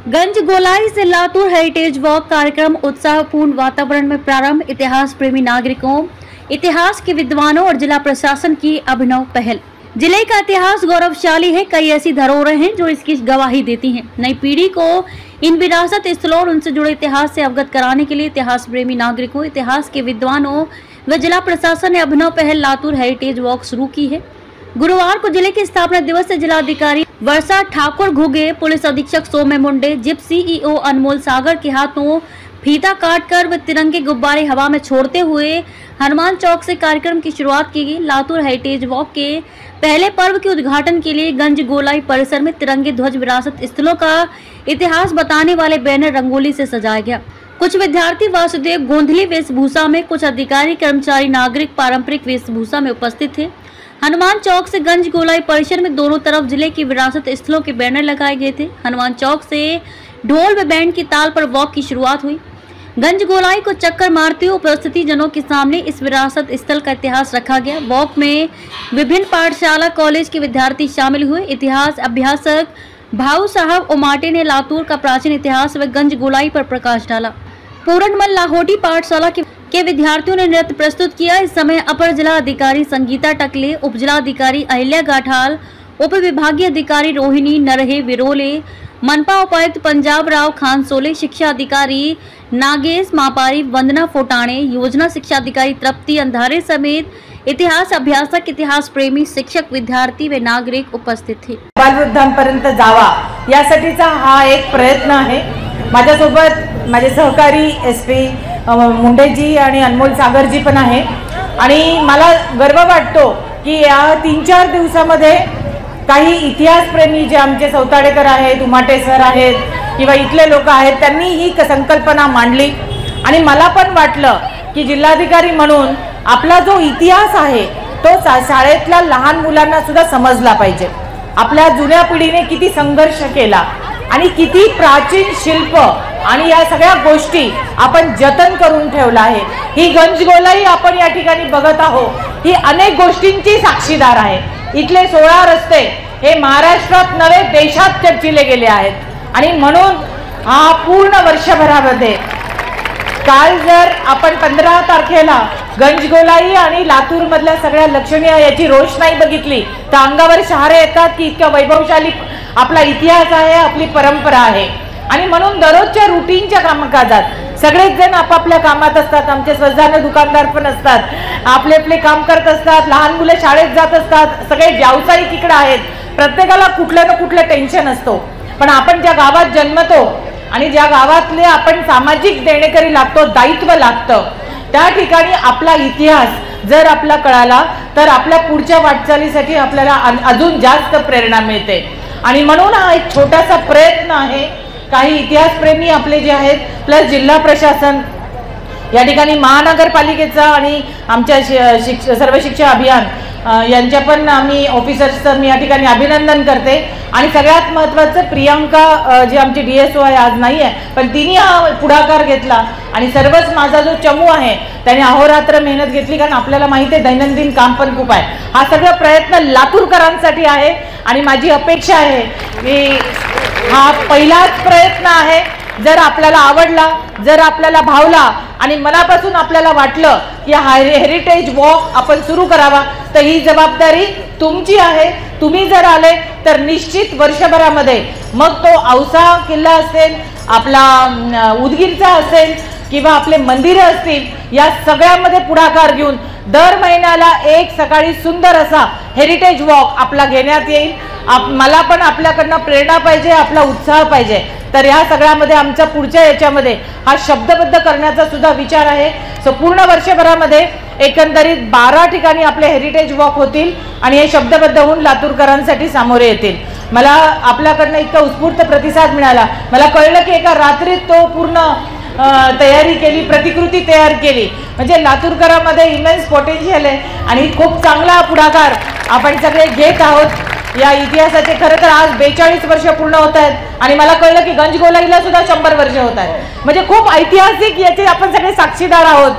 गंज गोलाई से Latur heritage walk कार्यक्रम उत्साहपूर्ण वातावरण में प्रारंभ। इतिहास प्रेमी नागरिकों, इतिहास के विद्वानों और जिला प्रशासन की अभिनव पहल। जिले का इतिहास गौरवशाली है। कई ऐसी धरोहरें हैं जो इसकी गवाही देती हैं। नई पीढ़ी को इन विरासत स्थलों और उनसे जुड़े इतिहास से अवगत कराने के लिए इतिहास प्रेमी नागरिकों, इतिहास के विद्वानों व जिला प्रशासन ने अभिनव पहल लातूर हेरिटेज वॉक शुरू की है। गुरुवार को जिले के स्थापना दिवस से जिलाधिकारी वर्षा ठाकुर घुगे, पुलिस अधीक्षक सोम्य मुंडे, जिप सीईओ अनमोल सागर के हाथों फीता काटकर व तिरंगे गुब्बारे हवा में छोड़ते हुए हनुमान चौक से कार्यक्रम की शुरुआत की गई। लातूर हेरिटेज वॉक के पहले पर्व के उद्घाटन के लिए गंज गोलाई परिसर में तिरंगे ध्वज विरासत स्थलों का इतिहास बताने वाले बैनर रंगोली से सजाया गया। कुछ विद्यार्थी वासुदेव गोंधली वेशभूषा में, कुछ अधिकारी कर्मचारी नागरिक पारंपरिक वेशभूषा में उपस्थित थे। हनुमान चौक से गंज गोलाई परिसर में दोनों तरफ जिले की विरासत स्थलों के बैनर लगाए गए थे। हनुमान चौक से ढोल व बैंड की ताल पर वॉक की शुरुआत हुई। गंज गोलाई को चक्कर मारते हुए उपस्थिति जनों के सामने इस विरासत स्थल का इतिहास रखा गया। वॉक में विभिन्न पाठशाला कॉलेज के विद्यार्थी शामिल हुए। इतिहास अभ्यासक भाऊ साहब उमाटे ने लातूर का प्राचीन इतिहास व गंज गोलाई पर प्रकाश डाला। पूरनमल लाहौटी पाठशाला के विद्यार्थियों ने नृत्य प्रस्तुत किया। इस समय अपर जिला अधिकारी संगीता टकले, उप जिला अधिकारी अहिल्या गाठाल, उप विभागीय अधिकारी रोहिणी नरहे विरोले, मनपा उपायुक्त पंजाब राव खान सोले, शिक्षा अधिकारी नागेश मापारी, वंदना फोटाणे, योजना शिक्षा अधिकारी तृप्ति अंधारे समेत इतिहास अभ्यासक, इतिहास प्रेमी, शिक्षक, विद्यार्थी व नागरिक उपस्थित थे। बालवृद्धांपर्यंत जावा यासाठीचा हा एक प्रयत्न आहे। माझ्यासोबत माझे सहकारी एसपी मुंडेजी आणि अनमोल सागरजी पण आहे आणि मला गर्व वाटतो की या 3-4 दिवसामध्ये काही इतिहास प्रेमी जे आमचे सौताडेकर आहेत, उमाटे सर आहेत किंवा इथले लोक आहेत, त्यांनी ही संकल्पना मांडली आणि मला पण वाटलं की जिल्हाधिकारी म्हणून आपला जो इतिहास आहे तो शाळेतल्या लहान मुलांना सुद्धा समजला पाहिजे। आपल्या जुन्या पिढीने किती संघर्ष केला आणि किती प्राचीन शिल्प आणि या सगळ्या गोष्टी आपण जतन करून ठेवला आहे। ही गंज गोलाई आपण या ठिकाणी बघत आहोत, ही अनेक गोष्टींची साक्षीदार आहे। इथले 16 रस्ते हे महाराष्ट्रात नव्हे देशात चर्चिले गेले आहेत आणि म्हणून हा पूर्ण वर्षभरामध्ये काल जर आपण 15 तारखेला गंज गोलाई आणि लातूर मधल्या सगळ्या लक्षणीय याची रोषणाई बघितली तर अंगावर शहारे येतात की इतका वैभवशाली आपला इतिहास आहे, आपली परंपरा आहे। आणि म्हणून दररोजच्या रुटीनच्या कामकाजात सगळेच जण आपापल्या कामात असतात। आमचे स्वतःचे दुकानदार पण असतात, आपले आपले काम करत असतात, लहान मुलं शाळेत जात असतात, सगळे व्यावसायिक इकडे आहेत। प्रत्येकाला कुठलं ना कुठलं टेन्शन असतो, पण आपण ज्या गावात जन्मतो आणि ज्या गावातले आपण सामाजिक देणेकरी लागतो, दायित्व लागतं, त्या ठिकाणी आपला इतिहास जर आपला कळाला तर आपल्या पुढच्या वाटचालीसाठी आपल्याला अजून जास्त प्रेरणा मिळते। आणि म्हणून हा एक छोटासा प्रयत्न आहे। काही इतिहास प्रेमी आपले जे आहेत प्लस जिल्हा प्रशासन या ठिकाणी महानगरपालिकेचा आणि आमच्या सर्व शिक्षा अभियान यांच्या पण आम्ही ऑफिसर्सचं मी या ठिकाणी अभिनंदन करते। आणि सगळ्यात महत्त्वाचं प्रियांका जी आमची डीएसओ आहे, आज नाही आहे पण तिने हा पुढाकार घेतला आणि सर्वच माझा जो चमू आहे त्याने अहोरात्र मेहनत घेतली, कारण आपल्याला माहिती आहे दैनंदिन काम पण खूप आहे। हा सगळा प्रयत्न लातूरकरांसाठी आहे आणि माझी अपेक्षा आहे की हा पहिलाच प्रयत्न आहे। जर आपल्याला आवडला, जर आपल्याला भावला आणि मनापासून आपल्याला वाटलं की हा हेरिटेज वॉक आपण सुरू करावा तर ही जबाबदारी तुमची आहे। तुम्ही जर आले तर निश्चित वर्षभरामध्ये मग तो औसा किल्ला असेल, आपला उदगीरचा असेल किंवा आपले मंदिरं असतील, या सगळ्यामध्ये पुढाकार घेऊन दर महिन्याला एक सकाळी सुंदर असा हेरिटेज वॉक आपला घेण्यात येईल। मला पण आपल्याकडनं प्रेरणा पाहिजे, आपला उत्साह पाहिजे। तर या सगळ्यामध्ये आमच्या पुढच्या याच्यामध्ये हा शब्दबद्ध करण्याचा सुद्धा विचार आहे। सो पूर्ण वर्षभरामध्ये एकंदरीत 12 ठिकाणी आपले हेरिटेज वॉक होतील आणि हे शब्दबद्ध होऊन लातूरकरांसाठी सामोरे येतील। मला आपल्याकडनं इतका उत्स्फूर्त प्रतिसाद मिळाला। मला कळलं की एका रात्रीत तो पूर्ण तयारी केली, प्रतिकृती तयार केली, म्हणजे लातूरकरांमध्ये इमेन्स पोटेन्शियल आहे आणि खूप चांगला पुढाकार आपण सगळे घेत आहोत। या इतिहासाचे खरं तर आज 42 वर्ष पूर्ण होत आहेत आणि मला कळलं की गंज गोलाईला सुद्धा 100 वर्ष होत आहेत, म्हणजे खूप ऐतिहासिक याचे आपण सगळे साक्षीदार आहोत।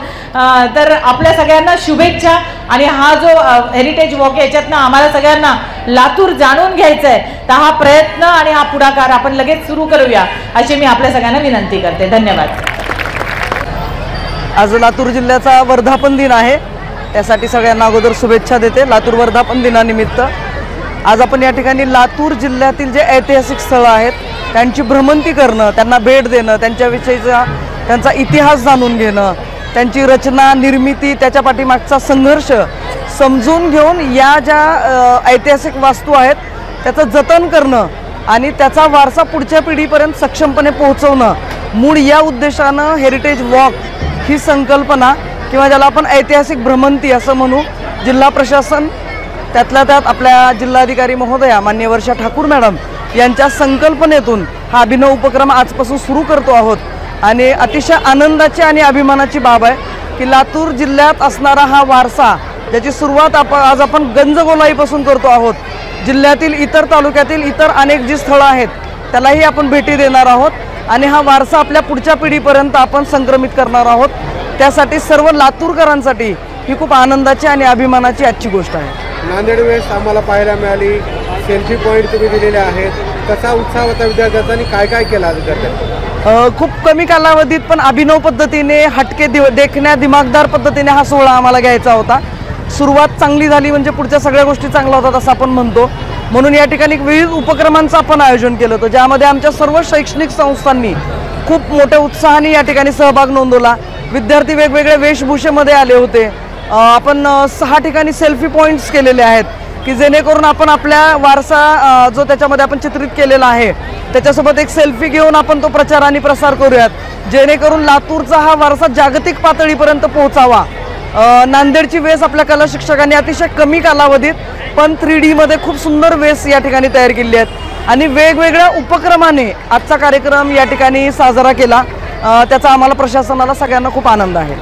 तर आपल्या सगळ्यांना शुभेच्छा आणि हा जो हेरिटेज वॉक याच्यातनं आम्हाला सगळ्यांना लातूर जाणून घ्यायचंय, तर हा प्रयत्न आणि हा पुढाकार आपण लगेच सुरू करूया अशी मी आपल्या सगळ्यांना विनंती करते. धन्यवाद. आज लातूर जिल्ह्याचा वर्धापन दिन आहे, त्यासाठी सगळ्यांना अगोदर शुभेच्छा देते. लातूर वर्धापन दिनानिमित्त आज आपण या ठिकाणी लातूर जिल्ह्यातील जे ऐतिहासिक स्थळं आहेत त्यांची भ्रमंती करणं, त्यांना भेट देणं, त्यांचा इतिहास जाणून घेणं, त्यांची रचना, निर्मिती, त्याच्या पाठीमागचा संघर्ष समजून घेऊन या ज्या ऐतिहासिक वास्तू आहेत त्याचं जतन करणं आणि त्याचा वारसा पुढच्या पिढीपर्यंत सक्षमपणे पोहोचवणं, मूळ या उद्देशानं हेरिटेज वॉक ही संकल्पना किंवा ज्याला आपण ऐतिहासिक भ्रमंती असं म्हणू, जिल्हा प्रशासन त्यातल्या त्यात आपल्या जिल्हाधिकारी महोदया माननीय वर्षा ठाकूर मॅडम यांच्या संकल्पनेतून हा अभिनव उपक्रम आजपासून सुरू करतो आहोत. आणि अतिशय आनंदाची आणि अभिमानाची बाब आहे की लातूर जिल्ह्यात असणारा हा वारसा, ज्याची सुरुवात आज आपण गंजगोलाईपासून करतो आहोत. जिल्ह्यातील इतर तालुक्यातील इतर अनेक जी स्थळं आहेत त्यालाही आपण भेटी देणार आहोत आणि हा वारसा आपल्या पुढच्या पिढीपर्यंत आपण संक्रमित करणार आहोत. त्यासाठी सर्व लातूरकरांसाठी ही खूप आनंदाची आणि अभिमानाची आजची गोष्ट आहे. नांदेड वेळेस आम्हाला पाहायला मिळाली, सेल्फी पॉईंट तुम्ही दिलेले आहेत. कसा उत्साह होता विद्यार्थ्यांचा आणि काय काय केलं विद्यार्थ्यांनी? खूप कमी कालावधीत पण अभिनव पद्धतीने, हटके देखण्या दिमागदार पद्धतीने हा सोहळा आम्हाला घ्यायचा होता. सुरुवात चांगली झाली म्हणजे पुढच्या सगळ्या गोष्टी चांगल्या होतात असं आपण म्हणतो. म्हणून या ठिकाणी विविध उपक्रमांचं आपण आयोजन केलं होतं, ज्यामध्ये आमच्या सर्व शैक्षणिक संस्थांनी खूप मोठ्या उत्साहाने या ठिकाणी सहभाग नोंदवला. विद्यार्थी वेगवेगळ्या वेशभूषेमध्ये आले होते. आपण 6 ठिकाणी सेल्फी पॉईंट्स केलेले आहेत की जेणेकरून आपण आपल्या वारसा जो त्याच्यामध्ये आपण चित्रित केलेला आहे त्याच्यासोबत एक सेल्फी घेऊन आपण तो प्रचार आणि प्रसार करूयात, जेणेकरून लातूरचा हा वारसा जागतिक पातळीपर्यंत पोहोचावा. नांदेडची वेस आपल्या कला शिक्षकांनी अतिशय कमी कालावधीत पण 3D मध्ये खूप सुंदर वेस या ठिकाणी तयार केली आहेत आणि वेगवेगळ्या उपक्रमाने आजचा कार्यक्रम या ठिकाणी साजरा केला. त्याचा आम्हाला प्रशासनाला सगळ्यांना खूप आनंद आहे.